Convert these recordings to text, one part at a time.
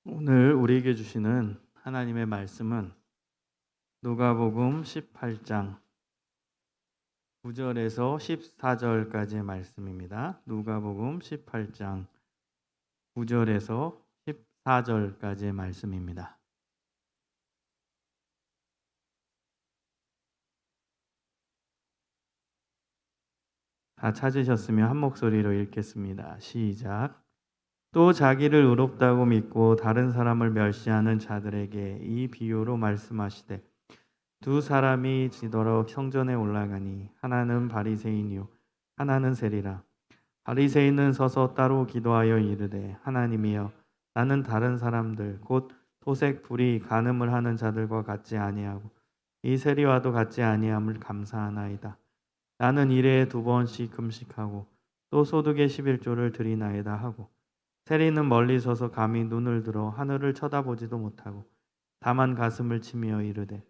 오늘 우리에게 주시는 하나님의 말씀은 누가복음 18장 9절에서 14절까지의 말씀입니다. 누가복음 18장 9절에서 14절까지의 말씀입니다. 다 찾으셨으면 한 목소리로 읽겠습니다. 시작. 또 자기를 의롭다고 믿고 다른 사람을 멸시하는 자들에게 이 비유로 말씀하시되 두 사람이 지더러 성전에 올라가니 하나는 바리새인이요 하나는 세리라. 바리새인은 서서 따로 기도하여 이르되 하나님이여 나는 다른 사람들 곧 토색 불이 간음을 하는 자들과 같지 아니하고 이 세리와도 같지 아니함을 감사하나이다. 나는 일에 2번씩 금식하고 또 소득의 11조를 드리나이다 하고 세리는 멀리 서서 감히 눈을 들어 하늘을 쳐다보지도 못하고 다만 가슴을 치며 이르되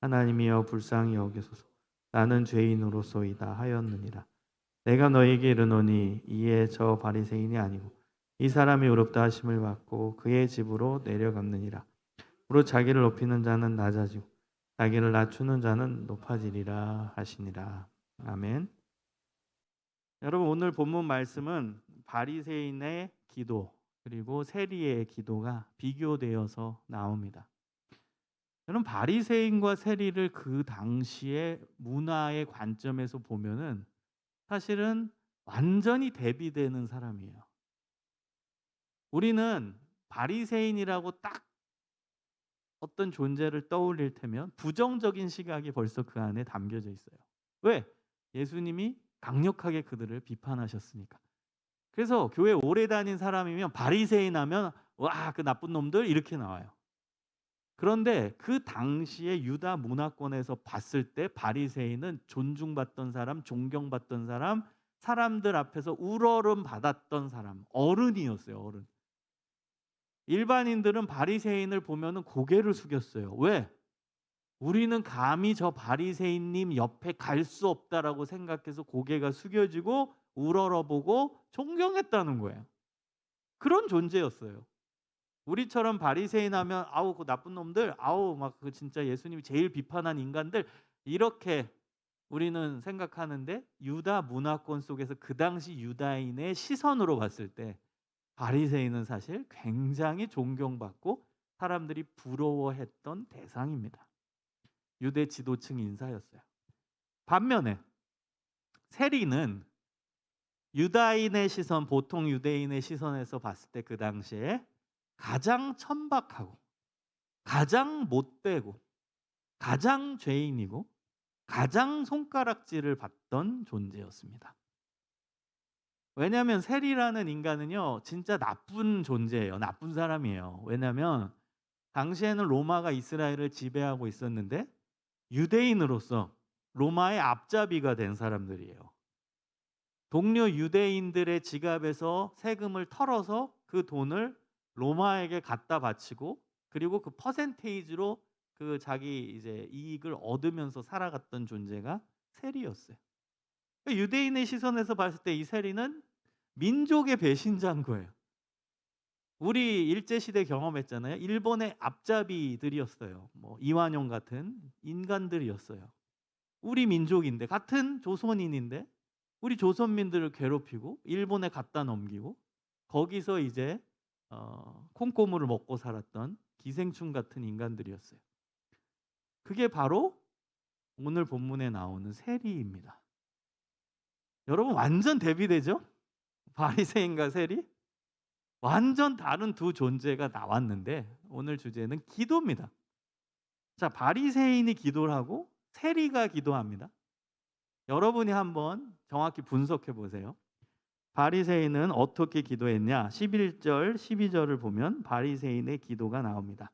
하나님이여 불쌍히 여기소서 나는 죄인으로소이다 하였느니라. 내가 너에게 이르노니 이에 저 바리새인이 아니고 이 사람이 의롭다 하심을 받고 그의 집으로 내려갔느니라. 무릇 자기를 높이는 자는 낮아지고 자기를 낮추는 자는 높아지리라 하시니라. 아멘. 여러분, 오늘 본문 말씀은 바리새인의 기도 그리고 세리의 기도가 비교되어서 나옵니다. 여러분, 바리새인과 세리를 그 당시의 문화의 관점에서 보면은 사실은 완전히 대비되는 사람이에요. 우리는 바리새인이라고 딱 어떤 존재를 떠올릴 테면 부정적인 시각이 벌써 그 안에 담겨져 있어요. 왜? 예수님이 강력하게 그들을 비판하셨으니까. 그래서 교회 오래 다닌 사람이면 바리새인 하면 와, 그 나쁜 놈들 이렇게 나와요. 그런데 그 당시에 유다 문화권에서 봤을 때 바리새인은 존중받던 사람, 존경받던 사람, 사람들 앞에서 우러름 받았던 사람, 어른이었어요, 어른. 일반인들은 바리새인을 보면은 고개를 숙였어요. 왜? 우리는 감히 저 바리새인님 옆에 갈 수 없다라고 생각해서 고개가 숙여지고 우러러보고 존경했다는 거예요. 그런 존재였어요. 우리처럼 바리새인 하면 아우 그 나쁜 놈들, 아우 막 그 진짜 예수님이 제일 비판한 인간들 이렇게 우리는 생각하는데 유다 문화권 속에서 그 당시 유다인의 시선으로 봤을 때 바리새인은 사실 굉장히 존경받고 사람들이 부러워했던 대상입니다. 유대 지도층 인사였어요. 반면에 세리는 유다인의 시선, 보통 유대인의 시선에서 봤을 때 그 당시에 가장 천박하고 가장 못되고 가장 죄인이고 가장 손가락질을 받던 존재였습니다. 왜냐하면 세리라는 인간은요 진짜 나쁜 존재예요. 나쁜 사람이에요. 왜냐하면 당시에는 로마가 이스라엘을 지배하고 있었는데 유대인으로서 로마의 앞잡이가 된 사람들이에요. 동료 유대인들의 지갑에서 세금을 털어서 그 돈을 로마에게 갖다 바치고 그리고 그 퍼센테이지로 그 자기 이제 이익을 얻으면서 살아갔던 존재가 세리였어요. 그러니까 유대인의 시선에서 봤을 때 이 세리는 민족의 배신자인 거예요. 우리 일제 시대 경험했잖아요. 일본의 앞잡이들이었어요. 뭐 이완용 같은 인간들이었어요. 우리 민족인데 같은 조선인인데 우리 조선민들을 괴롭히고 일본에 갖다 넘기고 거기서 이제 콩고물을 먹고 살았던 기생충 같은 인간들이었어요. 그게 바로 오늘 본문에 나오는 세리입니다. 여러분 완전 대비되죠? 바리새인과 세리? 완전 다른 두 존재가 나왔는데 오늘 주제는 기도입니다. 자, 바리새인이 기도를 하고 세리가 기도합니다. 여러분이 한번 정확히 분석해 보세요. 바리새인은 어떻게 기도했냐? 11절, 12절을 보면 바리새인의 기도가 나옵니다.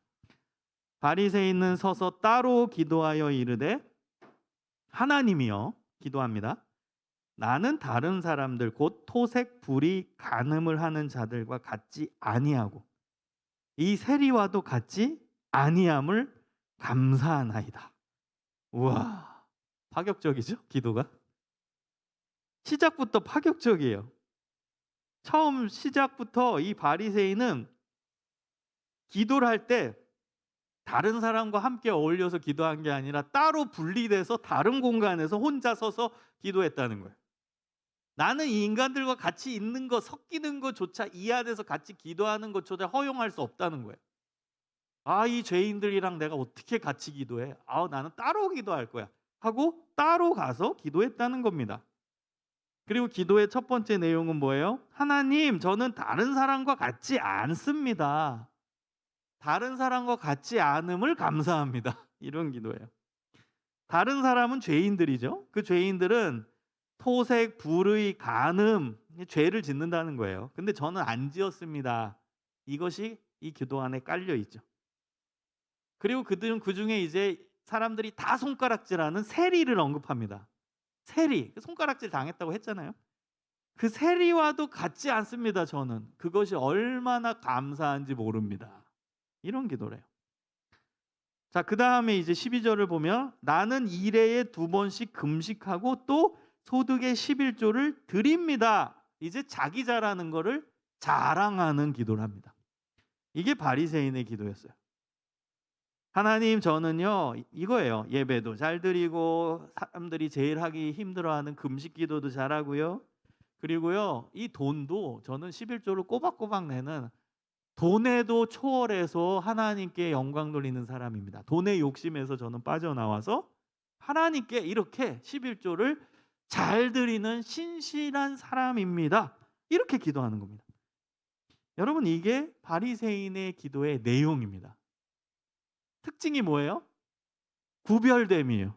바리새인은 서서 따로 기도하여 이르되 하나님이여 기도합니다. 나는 다른 사람들 곧 토색 불이 간음을 하는 자들과 같지 아니하고 이 세리와도 같지 아니함을 감사하나이다. 우와, 파격적이죠? 기도가 시작부터 파격적이에요. 처음 시작부터 이 바리새인은 기도를 할 때 다른 사람과 함께 어울려서 기도한 게 아니라 따로 분리돼서 다른 공간에서 혼자 서서 기도했다는 거예요. 나는 이 인간들과 같이 있는 거, 섞이는 것조차, 이 안에서 같이 기도하는 것조차 허용할 수 없다는 거예요. 이 죄인들이랑 내가 어떻게 같이 기도해? 나는 따로 기도할 거야 하고 따로 가서 기도했다는 겁니다. 그리고 기도의 첫 번째 내용은 뭐예요? 하나님, 저는 다른 사람과 같지 않습니다. 다른 사람과 같지 않음을 감사합니다. 이런 기도예요. 다른 사람은 죄인들이죠. 그 죄인들은 토색, 불의, 간음, 죄를 짓는다는 거예요. 근데 저는 안 지었습니다. 이것이 이 기도 안에 깔려 있죠. 그리고 그 중에 이제 사람들이 다 손가락질하는 세리를 언급합니다. 세리, 손가락질 당했다고 했잖아요. 그 세리와도 같지 않습니다. 저는 그것이 얼마나 감사한지 모릅니다. 이런 기도래요. 자, 그 다음에 이제 12절을 보면 나는 1회에 2번씩 금식하고 또 소득의 11조를 드립니다. 이제 자기 잘하는 거를 자랑하는 기도를 합니다. 이게 바리새인의 기도였어요. 하나님, 저는요 이거예요. 예배도 잘 드리고 사람들이 제일 하기 힘들어하는 금식 기도도 잘하고요. 그리고요 이 돈도 저는 11조를 꼬박꼬박 내는 돈에도 초월해서 하나님께 영광 돌리는 사람입니다. 돈의 욕심에서 저는 빠져나와서 하나님께 이렇게 11조를 잘 드리는 신실한 사람입니다. 이렇게 기도하는 겁니다. 여러분, 이게 바리새인의 기도의 내용입니다. 특징이 뭐예요? 구별됨이에요.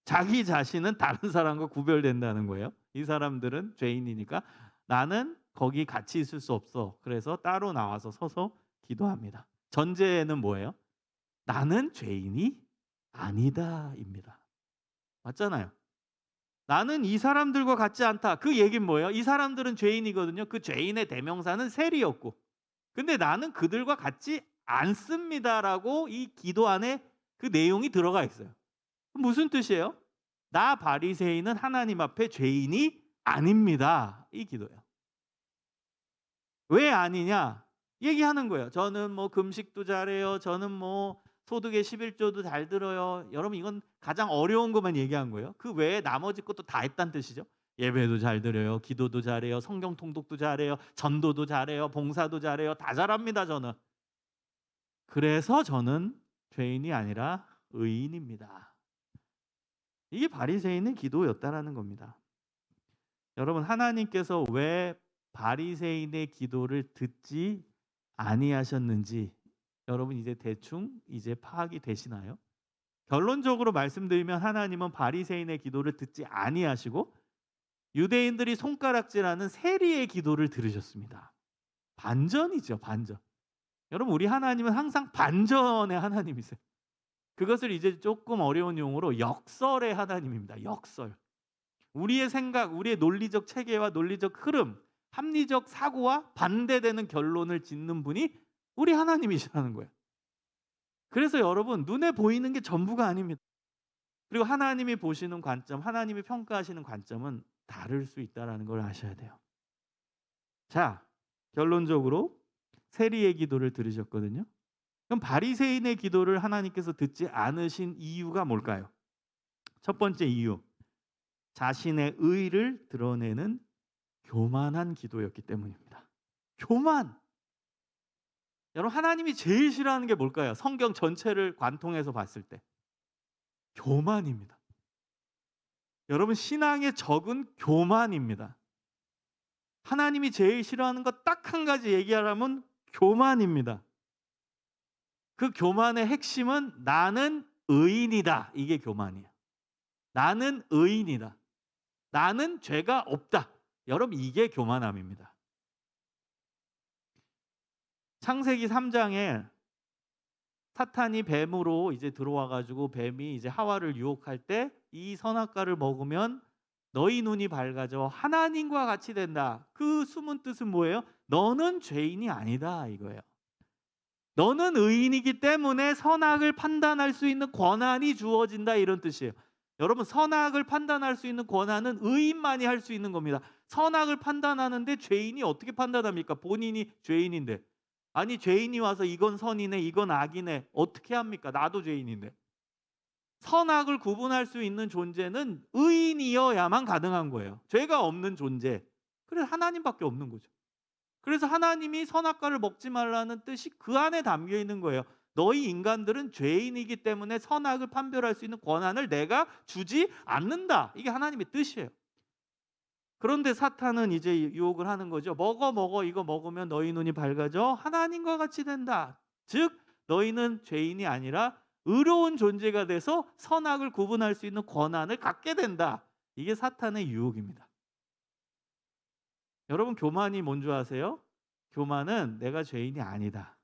자기 자신은 다른 사람과 구별된다는 거예요. 이 사람들은 죄인이니까 나는 거기 같이 있을 수 없어. 그래서 따로 나와서 서서 기도합니다. 전제는 뭐예요? 나는 죄인이 아니다입니다. 맞잖아요. 나는 이 사람들과 같지 않다. 그 얘기는 뭐예요? 이 사람들은 죄인이거든요. 그 죄인의 대명사는 세리였고, 근데 나는 그들과 같지 않습니다라고 이 기도 안에 그 내용이 들어가 있어요. 무슨 뜻이에요? 나 바리새인은 하나님 앞에 죄인이 아닙니다. 이 기도예요. 왜 아니냐? 얘기하는 거예요. 저는 뭐 금식도 잘해요. 저는 뭐 소득의 11조도 잘 들어요. 여러분, 이건 가장 어려운 것만 얘기한 거예요. 그 외에 나머지 것도 다 했다는 뜻이죠. 예배도 잘 드려요. 기도도 잘해요. 성경 통독도 잘해요. 전도도 잘해요. 봉사도 잘해요. 다 잘합니다, 저는. 그래서 저는 죄인이 아니라 의인입니다. 이게 바리새인의 기도였다라는 겁니다. 여러분, 하나님께서 왜 바리새인의 기도를 듣지 아니하셨는지 여러분 이제 대충 파악이 되시나요? 결론적으로 말씀드리면 하나님은 바리새인의 기도를 듣지 아니하시고 유대인들이 손가락질하는 세리의 기도를 들으셨습니다. 반전이죠, 반전. 여러분, 우리 하나님은 항상 반전의 하나님이세요. 그것을 이제 조금 어려운 용어로 역설의 하나님입니다. 역설. 우리의 생각, 우리의 논리적 체계와 논리적 흐름, 합리적 사고와 반대되는 결론을 짓는 분이 우리 하나님이시라는 거예요. 그래서 여러분, 눈에 보이는 게 전부가 아닙니다. 그리고 하나님이 보시는 관점, 하나님이 평가하시는 관점은 다를 수 있다는 걸 아셔야 돼요. 자, 결론적으로 세리의 기도를 들으셨거든요. 그럼 바리새인의 기도를 하나님께서 듣지 않으신 이유가 뭘까요? 첫 번째 이유, 자신의 의를 드러내는 교만한 기도였기 때문입니다. 교만. 여러분, 하나님이 제일 싫어하는 게 뭘까요? 성경 전체를 관통해서 봤을 때 교만입니다. 여러분, 신앙의 적은 교만입니다. 하나님이 제일 싫어하는 것 딱 한 가지 얘기하라면 교만입니다. 그 교만의 핵심은 나는 의인이다. 이게 교만이에요. 나는 의인이다. 나는 죄가 없다. 여러분, 이게 교만함입니다. 창세기 3장에 사탄이 뱀으로 이제 들어와 가지고 뱀이 이제 하와를 유혹할 때 이 선악과를 먹으면 너희 눈이 밝아져 하나님과 같이 된다. 그 숨은 뜻은 뭐예요? 너는 죄인이 아니다 이거예요. 너는 의인이기 때문에 선악을 판단할 수 있는 권한이 주어진다, 이런 뜻이에요. 여러분, 선악을 판단할 수 있는 권한은 의인만이 할 수 있는 겁니다. 선악을 판단하는데 죄인이 어떻게 판단합니까? 본인이 죄인인데. 아니 죄인이 와서 이건 선이네 이건 악이네 어떻게 합니까? 나도 죄인인데. 선악을 구분할 수 있는 존재는 의인이어야만 가능한 거예요. 죄가 없는 존재. 그래서 하나님밖에 없는 거죠. 그래서 하나님이 선악과를 먹지 말라는 뜻이 그 안에 담겨 있는 거예요. 너희 인간들은 죄인이기 때문에 선악을 판별할 수 있는 권한을 내가 주지 않는다. 이게 하나님의 뜻이에요. 그런데 사탄은 이제 유혹을 하는 거죠. 먹어 이거 먹으면 너희 눈이 밝아져 하나님과 같이 된다. 즉 너희는 죄인이 아니라 의로운 존재가 돼서 선악을 구분할 수 있는 권한을 갖게 된다. 이게 사탄의 유혹입니다. 여러분 교만이 뭔 줄 아세요? 교만은 내가 죄인이 아니다.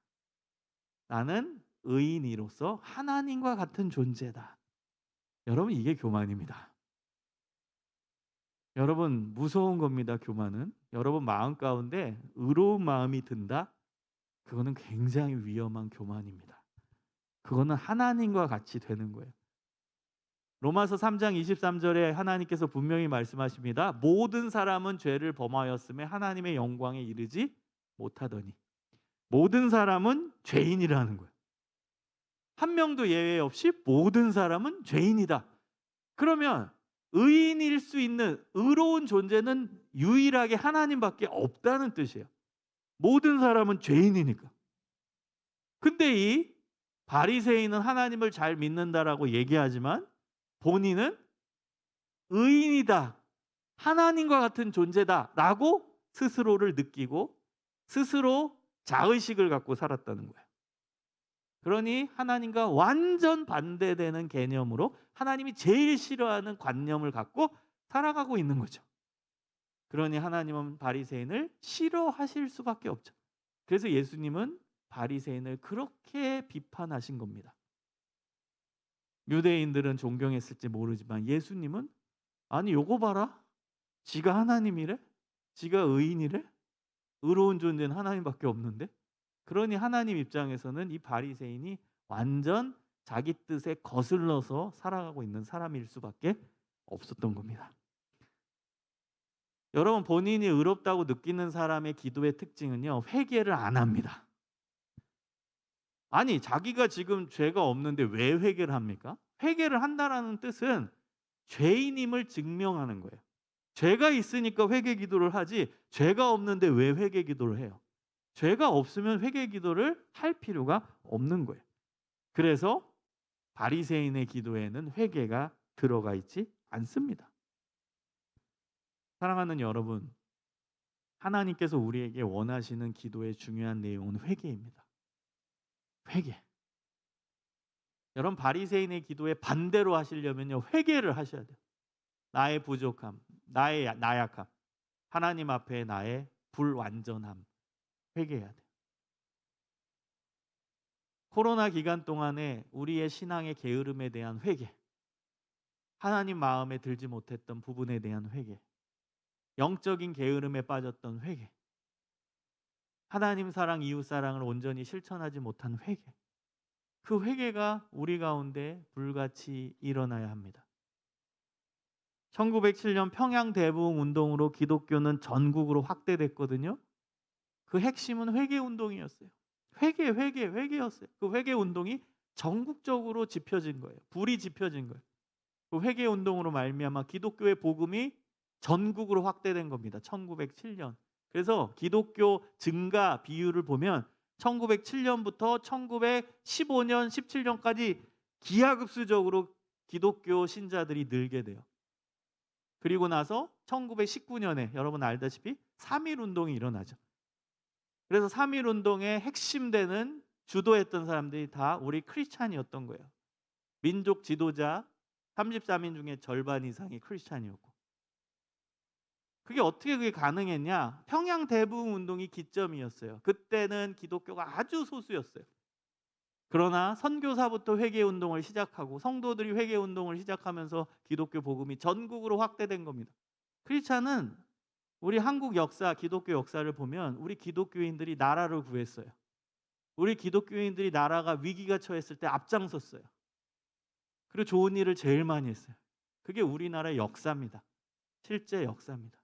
나는 의인으로서 하나님과 같은 존재다. 여러분 이게 교만입니다. 여러분 무서운 겁니다. 교만은. 여러분 마음 가운데 의로운 마음이 든다? 그거는 굉장히 위험한 교만입니다. 그거는 하나님과 같이 되는 거예요. 로마서 3장 23절에 하나님께서 분명히 말씀하십니다. 모든 사람은 죄를 범하였음에 하나님의 영광에 이르지 못하더니. 모든 사람은 죄인이라는 거예요. 한 명도 예외 없이 모든 사람은 죄인이다. 그러면 의인일 수 있는 의로운 존재는 유일하게 하나님밖에 없다는 뜻이에요. 모든 사람은 죄인이니까. 근데 이 바리새인은 하나님을 잘 믿는다라고 얘기하지만 본인은 의인이다. 하나님과 같은 존재다라고 스스로를 느끼고 스스로 자의식을 갖고 살았다는 거예요. 그러니 하나님과 완전 반대되는 개념으로 하나님이 제일 싫어하는 관념을 갖고 살아가고 있는 거죠. 그러니 하나님은 바리새인을 싫어하실 수밖에 없죠. 그래서 예수님은 바리새인을 그렇게 비판하신 겁니다. 유대인들은 존경했을지 모르지만 예수님은 아니 요거 봐라. 지가 하나님이래? 지가 의인이래? 의로운 존재는 하나님밖에 없는데? 그러니 하나님 입장에서는 이 바리새인이 완전 자기 뜻에 거슬러서 살아가고 있는 사람일 수밖에 없었던 겁니다. 여러분 본인이 의롭다고 느끼는 사람의 기도의 특징은요. 회개를 안 합니다. 아니 자기가 지금 죄가 없는데 왜 회개를 합니까? 회개를 한다라는 뜻은 죄인임을 증명하는 거예요. 죄가 있으니까 회개 기도를 하지 죄가 없는데 왜 회개 기도를 해요? 죄가 없으면 회개 기도를 할 필요가 없는 거예요. 그래서 바리새인의 기도에는 회개가 들어가 있지 않습니다. 사랑하는 여러분, 하나님께서 우리에게 원하시는 기도의 중요한 내용은 회개입니다. 회개. 여러분 바리새인의 기도에 반대로 하시려면요. 회개를 하셔야 돼요. 나의 부족함, 나의 나약함, 하나님 앞에 나의 불완전함 회개해야 돼요. 코로나 기간 동안에 우리의 신앙의 게으름에 대한 회개, 하나님 마음에 들지 못했던 부분에 대한 회개, 영적인 게으름에 빠졌던 회개, 하나님 사랑, 이웃 사랑을 온전히 실천하지 못한 회개, 그 회개가 우리 가운데 불같이 일어나야 합니다. 1907년 평양 대부흥 운동으로 기독교는 전국으로 확대됐거든요. 그 핵심은 회개 운동이었어요. 회개였어요. 그 회개 운동이 전국적으로 지펴진 거예요. 불이 지펴진 거예요. 그 회개 운동으로 말미암아 기독교의 복음이 전국으로 확대된 겁니다. 1907년. 그래서 기독교 증가 비율을 보면 1907년부터 1915년, 17년까지 기하급수적으로 기독교 신자들이 늘게 돼요. 그리고 나서 1919년에 여러분 알다시피 3.1 운동이 일어나죠. 그래서 3.1 운동의 핵심 되는 주도했던 사람들이 다 우리 크리스찬이었던 거예요. 민족 지도자 33인 중에 절반 이상이 크리스찬이었고. 그게 가능했냐? 평양 대부흥 운동이 기점이었어요. 그때는 기독교가 아주 소수였어요. 그러나 선교사부터 회개 운동을 시작하고 성도들이 회개 운동을 시작하면서 기독교 복음이 전국으로 확대된 겁니다. 크리스찬은 우리 한국 역사, 기독교 역사를 보면 우리 기독교인들이 나라를 구했어요. 우리 기독교인들이 나라가 위기가 처했을 때 앞장섰어요. 그리고 좋은 일을 제일 많이 했어요. 그게 우리나라의 역사입니다. 실제 역사입니다.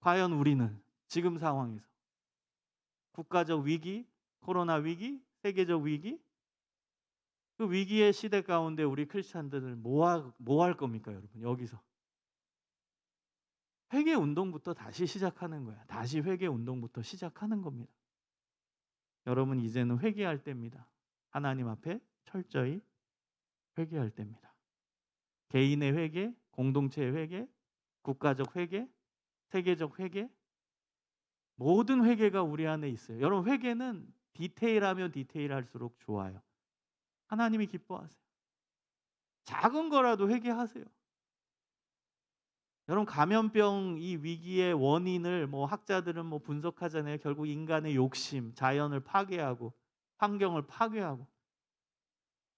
과연 우리는 지금 상황에서 국가적 위기, 코로나 위기, 세계적 위기, 그 위기의 시대 가운데 우리 크리스찬들은 뭐 할 겁니까, 여러분? 여기서 회개 운동부터 다시 시작하는 거야. 다시 회개 운동부터 시작하는 겁니다. 여러분, 이제는 회개할 때입니다. 하나님 앞에 철저히 회개할 때입니다. 개인의 회개, 공동체의 회개, 국가적 회개, 세계적 회개, 모든 회개가 우리 안에 있어요. 여러분, 회개는 디테일하면 디테일할수록 좋아요. 하나님이 기뻐하세요. 작은 거라도 회개하세요. 여러분, 감염병 이 위기의 원인을 학자들은 분석하잖아요. 결국 인간의 욕심, 자연을 파괴하고 환경을 파괴하고,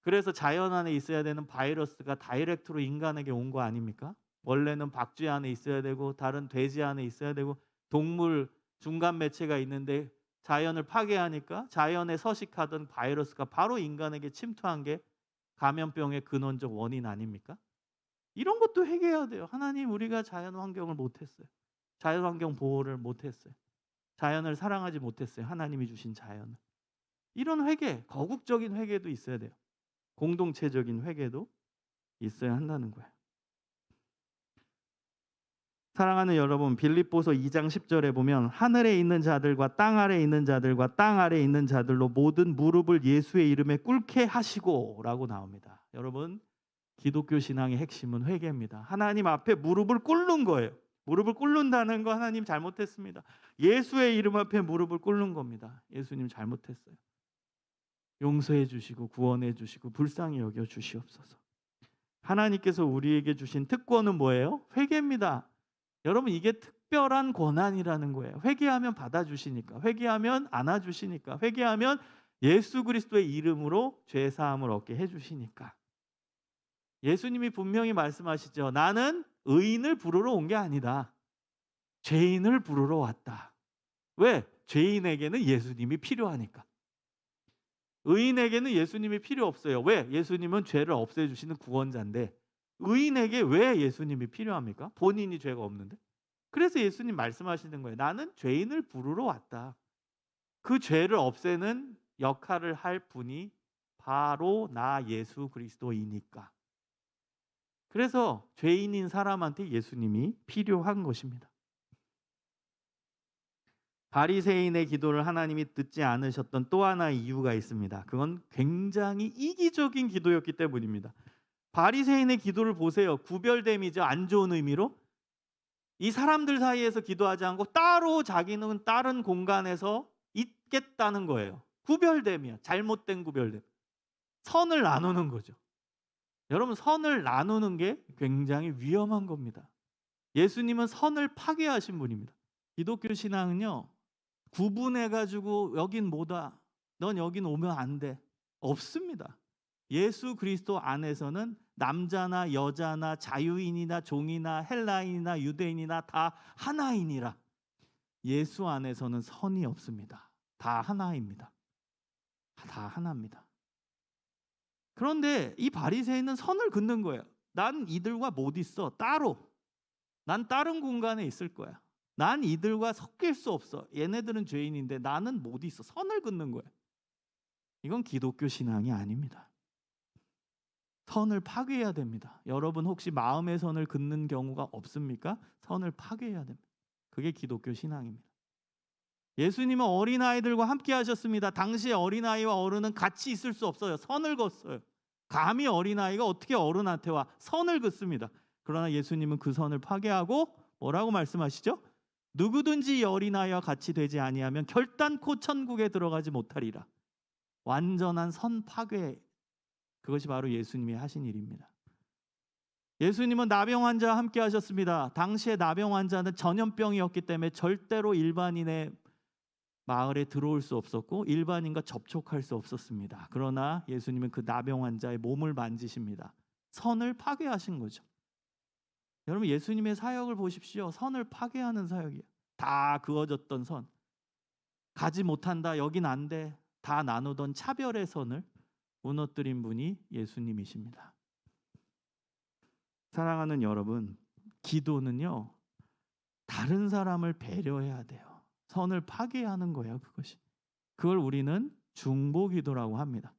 그래서 자연 안에 있어야 되는 바이러스가 다이렉트로 인간에게 온 거 아닙니까? 원래는 박쥐 안에 있어야 되고 다른 돼지 안에 있어야 되고 동물 중간 매체가 있는데 자연을 파괴하니까 자연에 서식하던 바이러스가 바로 인간에게 침투한 게 감염병의 근원적 원인 아닙니까? 이런 것도 회개해야 돼요. 하나님, 우리가 자연 환경을 못했어요. 자연 환경 보호를 못했어요. 자연을 사랑하지 못했어요. 하나님이 주신 자연을. 이런 회개, 거국적인 회개도 있어야 돼요. 공동체적인 회개도 있어야 한다는 거예요. 사랑하는 여러분, 빌립보서 2장 10절에 보면 하늘에 있는 자들과 땅 아래에 있는 자들과 땅 아래에 있는 자들로 모든 무릎을 예수의 이름에 꿇게 하시고 라고 나옵니다. 여러분, 기독교 신앙의 핵심은 회개입니다. 하나님 앞에 무릎을 꿇는 거예요. 무릎을 꿇는다는 거 하나님 잘못했습니다. 예수의 이름 앞에 무릎을 꿇는 겁니다. 예수님 잘못했어요. 용서해 주시고 구원해 주시고 불쌍히 여겨 주시옵소서. 하나님께서 우리에게 주신 특권은 뭐예요? 회개입니다. 여러분, 이게 특별한 권한이라는 거예요. 회개하면 받아주시니까, 회개하면 안아주시니까, 회개하면 예수 그리스도의 이름으로 죄사함을 얻게 해주시니까. 예수님이 분명히 말씀하시죠. 나는 의인을 부르러 온 게 아니다. 죄인을 부르러 왔다. 왜? 죄인에게는 예수님이 필요하니까. 의인에게는 예수님이 필요 없어요. 왜? 예수님은 죄를 없애주시는 구원자인데 의인에게 왜 예수님이 필요합니까? 본인이 죄가 없는데. 그래서 예수님 말씀하시는 거예요. 나는 죄인을 부르러 왔다. 그 죄를 없애는 역할을 할 분이 바로 나 예수 그리스도이니까. 그래서 죄인인 사람한테 예수님이 필요한 것입니다. 바리새인의 기도를 하나님이 듣지 않으셨던 또 하나의 이유가 있습니다. 그건 굉장히 이기적인 기도였기 때문입니다. 바리새인의 기도를 보세요. 구별됨이죠. 안 좋은 의미로. 이 사람들 사이에서 기도하지 않고 따로 자기는 다른 공간에서 있겠다는 거예요. 구별됨이야. 잘못된 구별됨. 선을 나누는 거죠. 여러분, 선을 나누는 게 굉장히 위험한 겁니다. 예수님은 선을 파괴하신 분입니다. 기독교 신앙은요, 구분해가지고 여긴 뭐다, 넌 여긴 오면 안 돼, 없습니다. 예수 그리스도 안에서는 남자나 여자나 자유인이나 종이나 헬라인이나 유대인이나 다 하나이니라. 예수 안에서는 선이 없습니다. 다 하나입니다. 다 하나입니다. 그런데 이 바리새인은 선을 긋는 거예요. 난 이들과 못 있어. 따로. 난 다른 공간에 있을 거야. 난 이들과 섞일 수 없어. 얘네들은 죄인인데 나는 못 있어. 선을 긋는 거예요. 이건 기독교 신앙이 아닙니다. 선을 파괴해야 됩니다. 여러분, 혹시 마음의 선을 긋는 경우가 없습니까? 선을 파괴해야 됩니다. 그게 기독교 신앙입니다. 예수님은 어린아이들과 함께 하셨습니다. 당시에 어린아이와 어른은 같이 있을 수 없어요. 선을 긋어요. 감히 어린아이가 어떻게 어른한테 와 선을 긋습니다. 그러나 예수님은 그 선을 파괴하고 뭐라고 말씀하시죠? 누구든지 이 어린아이와 같이 되지 아니하면 결단코 천국에 들어가지 못하리라. 완전한 선 파괴, 그것이 바로 예수님이 하신 일입니다. 예수님은 나병 환자와 함께 하셨습니다. 당시에 나병 환자는 전염병이었기 때문에 절대로 일반인의 마을에 들어올 수 없었고 일반인과 접촉할 수 없었습니다. 그러나 예수님은 그 나병 환자의 몸을 만지십니다. 선을 파괴하신 거죠. 여러분, 예수님의 사역을 보십시오. 선을 파괴하는 사역이에요. 다 그어졌던 선, 가지 못한다, 여긴 안 돼, 다 나누던 차별의 선을 무너뜨린 분이 예수님이십니다. 사랑하는 여러분, 기도는요, 다른 사람을 배려해야 돼요. 선을 파괴하는 거예요, 그것이. 그걸 우리는 중보기도라고 합니다.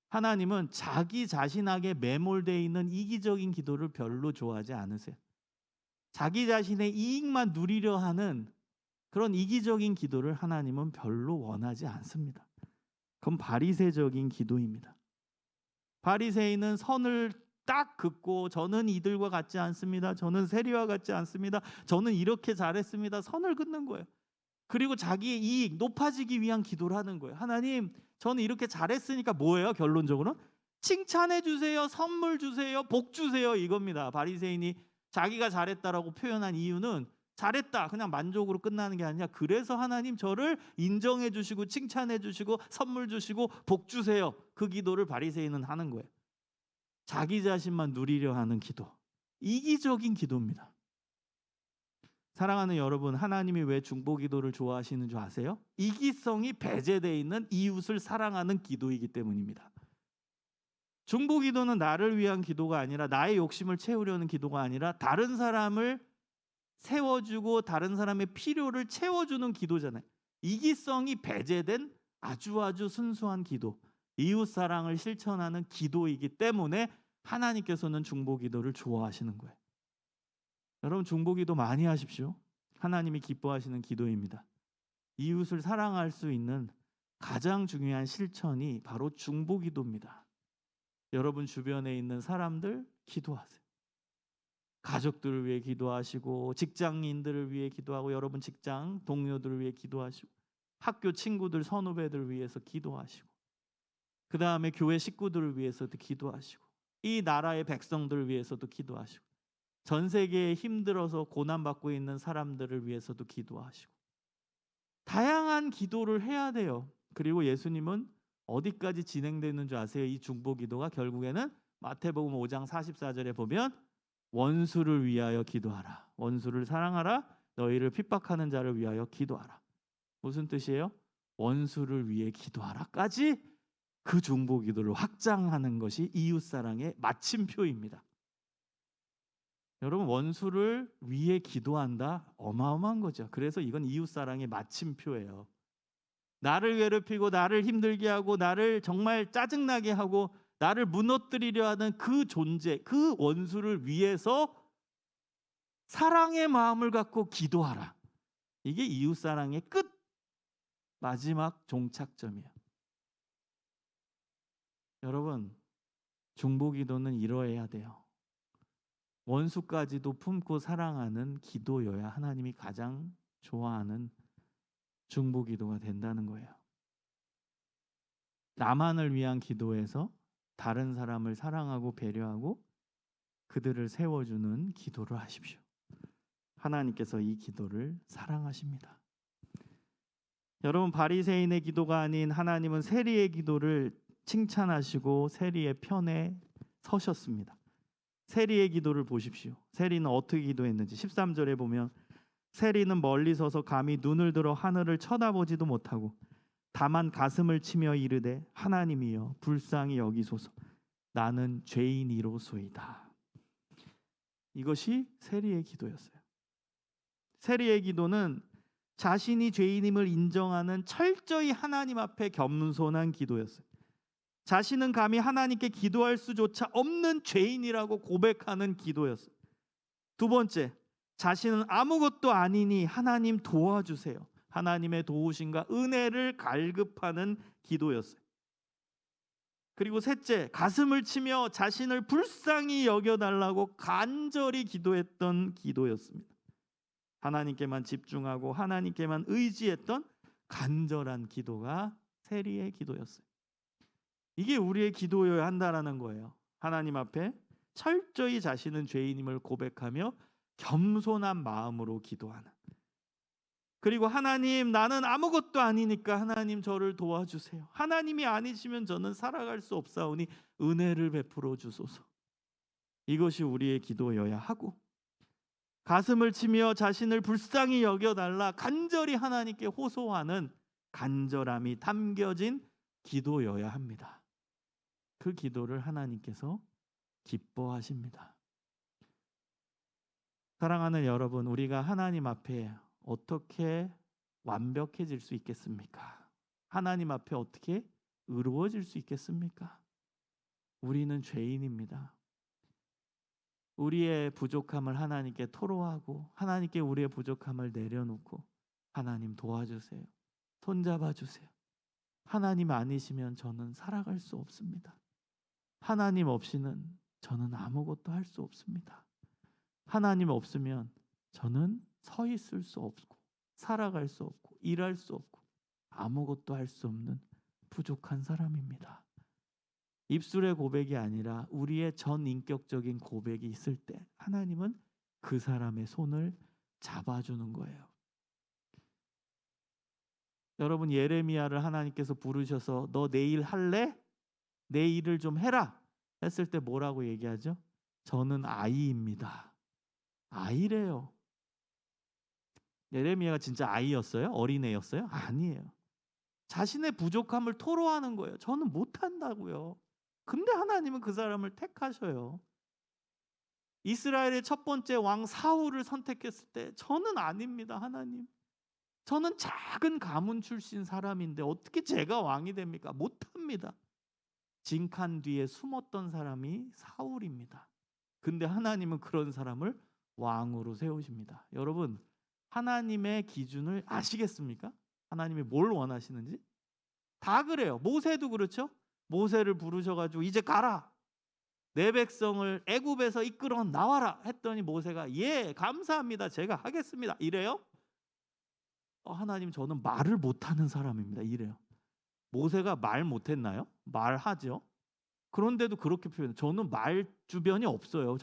하나님은 자기 자신에게 매몰되어 있는 이기적인 기도를 별로 좋아하지 않으세요. 자기 자신의 이익만 누리려 하는 그런 이기적인 기도를 하나님은 별로 원하지 않습니다. 그건 바리새적인 기도입니다. 바리새인은 선을 딱 긋고 저는 이들과 같지 않습니다. 저는 세리와 같지 않습니다. 저는 이렇게 잘했습니다. 선을 긋는 거예요. 그리고 자기의 이익 높아지기 위한 기도를 하는 거예요. 하나님, 저는 이렇게 잘했으니까 뭐예요? 결론적으로는 칭찬해 주세요. 선물 주세요. 복 주세요. 이겁니다. 바리새인이 자기가 잘했다라고 표현한 이유는 잘했다 그냥 만족으로 끝나는 게 아니라 그래서 하나님 저를 인정해 주시고 칭찬해 주시고 선물 주시고 복 주세요. 그 기도를 바리새인은 하는 거예요. 자기 자신만 누리려 하는 기도. 이기적인 기도입니다. 사랑하는 여러분, 하나님이 왜 중보기도를 좋아하시는 줄 아세요? 이기성이 배제되어 있는 이웃을 사랑하는 기도이기 때문입니다. 중보기도는 나를 위한 기도가 아니라 나의 욕심을 채우려는 기도가 아니라 다른 사람을 세워주고 다른 사람의 필요를 채워주는 기도잖아요. 이기성이 배제된 아주 순수한 기도, 이웃사랑을 실천하는 기도이기 때문에 하나님께서는 중보기도를 좋아하시는 거예요. 여러분, 중보기도 많이 하십시오. 하나님이 기뻐하시는 기도입니다. 이웃을 사랑할 수 있는 가장 중요한 실천이 바로 중보기도입니다. 여러분 주변에 있는 사람들 기도하세요. 가족들을 위해 기도하시고 직장인들을 위해 기도하고 여러분 직장 동료들을 위해 기도하시고 학교 친구들 선후배들을 위해서 기도하시고 그 다음에 교회 식구들을 위해서도 기도하시고 이 나라의 백성들을 위해서도 기도하시고 전 세계에 힘들어서 고난받고 있는 사람들을 위해서도 기도하시고 다양한 기도를 해야 돼요. 그리고 예수님은 어디까지 진행되는 줄 아세요? 이 중보기도가 결국에는 마태복음 5장 44절에 보면 원수를 위하여 기도하라. 원수를 사랑하라. 너희를 핍박하는 자를 위하여 기도하라. 무슨 뜻이에요? 원수를 위해 기도하라까지 그 중보기도를 확장하는 것이 이웃사랑의 마침표입니다. 여러분, 원수를 위해 기도한다? 어마어마한 거죠. 그래서 이건 이웃사랑의 마침표예요. 나를 괴롭히고 나를 힘들게 하고 나를 정말 짜증나게 하고 나를 무너뜨리려 하는 그 존재, 그 원수를 위해서 사랑의 마음을 갖고 기도하라. 이게 이웃사랑의 끝, 마지막 종착점이에요. 여러분, 중보기도는 이러해야 돼요. 원수까지도 품고 사랑하는 기도여야 하나님이 가장 좋아하는 중보기도가 된다는 거예요. 나만을 위한 기도에서 다른 사람을 사랑하고 배려하고 그들을 세워주는 기도를 하십시오. 하나님께서 이 기도를 사랑하십니다. 여러분, 바리새인의 기도가 아닌 하나님은 세리의 기도를 칭찬하시고 세리의 편에 서셨습니다. 세리의 기도를 보십시오. 세리는 어떻게 기도했는지 13절에 보면 세리는 멀리 서서 감히 눈을 들어 하늘을 쳐다보지도 못하고 다만 가슴을 치며 이르되 하나님이여 불쌍히 여기소서 나는 죄인이로소이다. 이것이 세리의 기도였어요. 세리의 기도는 자신이 죄인임을 인정하는 철저히 하나님 앞에 겸손한 기도였어요. 자신은 감히 하나님께 기도할 수조차 없는 죄인이라고 고백하는 기도였어요. 두 번째, 자신은 아무것도 아니니 하나님 도와주세요. 하나님의 도우심과 은혜를 갈급하는 기도였어요. 그리고 셋째, 가슴을 치며 자신을 불쌍히 여겨달라고 간절히 기도했던 기도였습니다. 하나님께만 집중하고 하나님께만 의지했던 간절한 기도가 세리의 기도였어요. 이게 우리의 기도여야 한다라는 거예요. 하나님 앞에 철저히 자신은 죄인임을 고백하며 겸손한 마음으로 기도하는. 그리고 하나님, 나는 아무것도 아니니까 하나님 저를 도와주세요. 하나님이 아니시면 저는 살아갈 수 없사오니 은혜를 베풀어 주소서. 이것이 우리의 기도여야 하고, 가슴을 치며 자신을 불쌍히 여겨달라 간절히 하나님께 호소하는 간절함이 담겨진 기도여야 합니다. 그 기도를 하나님께서 기뻐하십니다. 사랑하는 여러분, 우리가 하나님 앞에 어떻게 완벽해질 수 있겠습니까? 하나님 앞에 어떻게 의로워질 수 있겠습니까? 우리는 죄인입니다. 우리의 부족함을 하나님께 토로하고 하나님께 우리의 부족함을 내려놓고 하나님 도와주세요. 손잡아 주세요. 하나님 아니시면 저는 살아갈 수 없습니다. 하나님 없이는 저는 아무것도 할 수 없습니다. 하나님 없으면 저는 서 있을 수 없고 살아갈 수 없고 일할 수 없고 아무것도 할 수 없는 부족한 사람입니다. 입술의 고백이 아니라 우리의 전 인격적인 고백이 있을 때 하나님은 그 사람의 손을 잡아주는 거예요. 여러분, 예레미야를 하나님께서 부르셔서 너 내일 할래? 내 일을 좀 해라 했을 때 뭐라고 얘기하죠? 저는 아이입니다. 아이래요. 예레미야가 진짜 아이였어요? 어린애였어요? 아니에요. 자신의 부족함을 토로하는 거예요. 저는 못한다고요. 근데 하나님은 그 사람을 택하셔요. 이스라엘의 첫 번째 왕 사울을 선택했을 때 저는 아닙니다, 하나님. 저는 작은 가문 출신 사람인데 어떻게 제가 왕이 됩니까? 못합니다. 징칸 뒤에 숨었던 사람이 사울입니다. 근데 하나님은 그런 사람을 왕으로 세우십니다. 여러분, 하나님의 기준을 아시겠습니까? 하나님이 뭘 원하시는지? 다 그래요. 모세도 그렇죠? 모세를 부르셔가지고 이제 가라. 내 백성을 애굽에서 이끌어 나와라 했더니 모세가 예, 감사합니다. 제가 하겠습니다. 이래요? 하나님, 저는 말을 못하는 사람입니다. 이래요. 모세가 말 못했나요? 말하죠. 그런데도 그렇게 표현해요. 저는 말 주변이 없어요.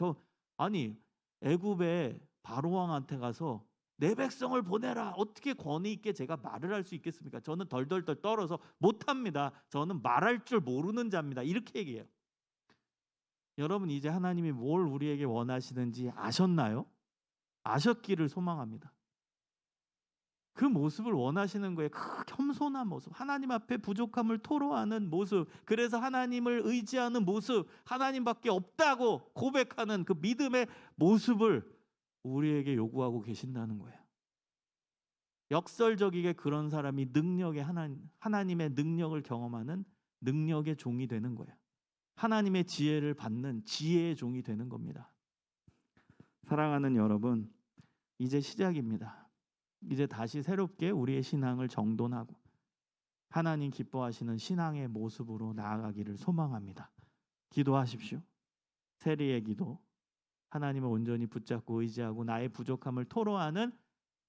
아니 애굽의 바로 왕한테 가서 내 백성을 보내라. 어떻게 권위 있게 제가 말을 할 수 있겠습니까? 저는 덜덜덜 떨어서 못합니다. 저는 말할 줄 모르는 자입니다. 이렇게 얘기해요. 여러분, 이제 하나님이 뭘 우리에게 원하시는지 아셨나요? 아셨기를 소망합니다. 그 모습을 원하시는 거예요. 그 겸손한 모습, 하나님 앞에 부족함을 토로하는 모습, 그래서 하나님을 의지하는 모습, 하나님밖에 없다고 고백하는 그 믿음의 모습을 우리에게 요구하고 계신다는 거예요. 역설적이게 그런 사람이 하나님의 능력을 경험하는 능력의 종이 되는 거예요. 하나님의 지혜를 받는 지혜의 종이 되는 겁니다. 사랑하는 여러분, 이제 시작입니다. 이제 다시 새롭게 우리의 신앙을 정돈하고 하나님 기뻐하시는 신앙의 모습으로 나아가기를 소망합니다. 기도하십시오. 세리의 기도, 하나님을 온전히 붙잡고 의지하고 나의 부족함을 토로하는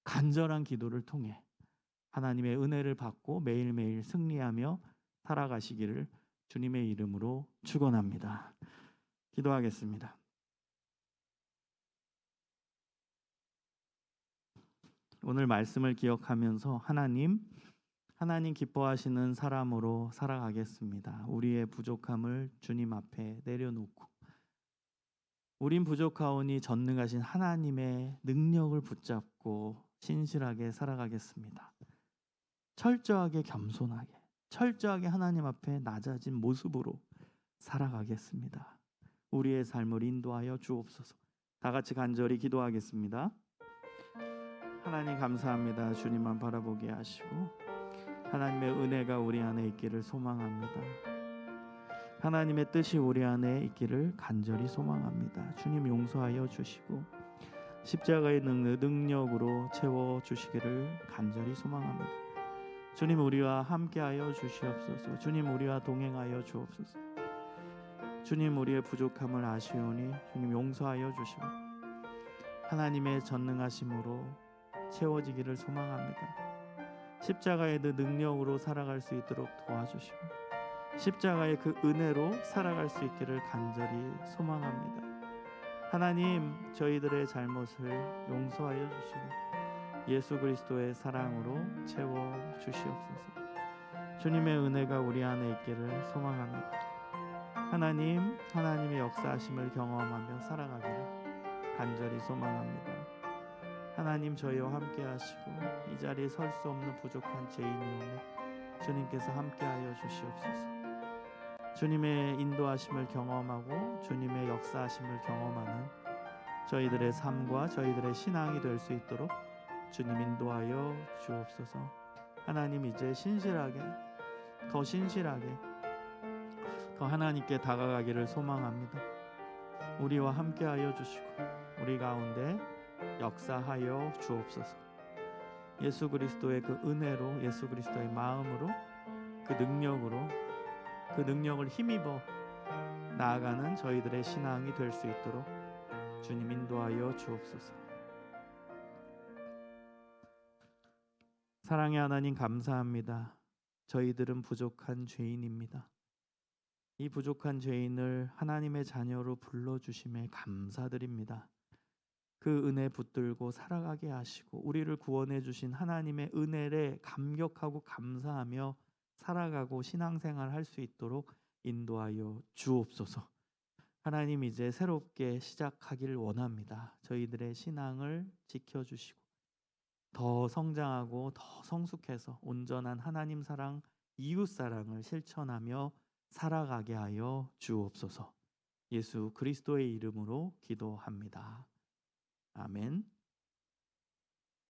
간절한 기도를 통해 하나님의 은혜를 받고 매일매일 승리하며 살아가시기를 주님의 이름으로 축원합니다. 기도하겠습니다. 오늘 말씀을 기억하면서 하나님 기뻐하시는 사람으로 살아가겠습니다. 우리의 부족함을 주님 앞에 내려놓고 우린 부족하오니 전능하신 하나님의 능력을 붙잡고 신실하게 살아가겠습니다. 철저하게 겸손하게, 철저하게 하나님 앞에 낮아진 모습으로 살아가겠습니다. 우리의 삶을 인도하여 주옵소서. 다 같이 간절히 기도하겠습니다. 하나님 감사합니다. 주님만 바라보게 하시고 하나님의 은혜가 우리 안에 있기를 소망합니다. 하나님의 뜻이 우리 안에 있기를 간절히 소망합니다. 주님 용서하여 주시고 십자가의 능력으로 채워주시기를 간절히 소망합니다. 주님 우리와 함께하여 주시옵소서. 주님 우리와 동행하여 주옵소서. 주님 우리의 부족함을 아시오니 주님 용서하여 주시고 하나님의 전능하심으로 채워지기를 소망합니다. 십자가의 그 능력으로 살아갈 수 있도록 도와주시고 십자가의 그 은혜로 살아갈 수 있기를 간절히 소망합니다. 하나님 저희들의 잘못을 용서하여 주시고 예수 그리스도의 사랑으로 채워주시옵소서. 주님의 은혜가 우리 안에 있기를 소망합니다. 하나님의 역사하심을 경험하며 살아가기를 간절히 소망합니다. 하나님 저희와 함께 하시고 이 자리에 설 수 없는 부족한 죄인이오매 주님께서 함께하여 주시옵소서. 주님의 인도하심을 경험하고 주님의 역사하심을 경험하는 저희들의 삶과 저희들의 신앙이 될 수 있도록 주님 인도하여 주옵소서. 하나님 이제 신실하게 더 하나님께 다가가기를 소망합니다. 우리와 함께하여 주시고 우리 가운데 역사하여 주옵소서. 예수 그리스도의 그 은혜로, 예수 그리스도의 마음으로, 그 능력을 힘입어 나아가는 저희들의 신앙이 될 수 있도록 주님 인도하여 주옵소서. 사랑의 하나님 감사합니다. 저희들은 부족한 죄인입니다. 이 부족한 죄인을 하나님의 자녀로 불러주심에 감사드립니다. 그 은혜 붙들고 살아가게 하시고 우리를 구원해 주신 하나님의 은혜에 감격하고 감사하며 살아가고 신앙생활 할 수 있도록 인도하여 주옵소서. 하나님 이제 새롭게 시작하기를 원합니다. 저희들의 신앙을 지켜주시고 더 성장하고 더 성숙해서 온전한 하나님 사랑, 이웃 사랑을 실천하며 살아가게 하여 주옵소서. 예수 그리스도의 이름으로 기도합니다. 아멘.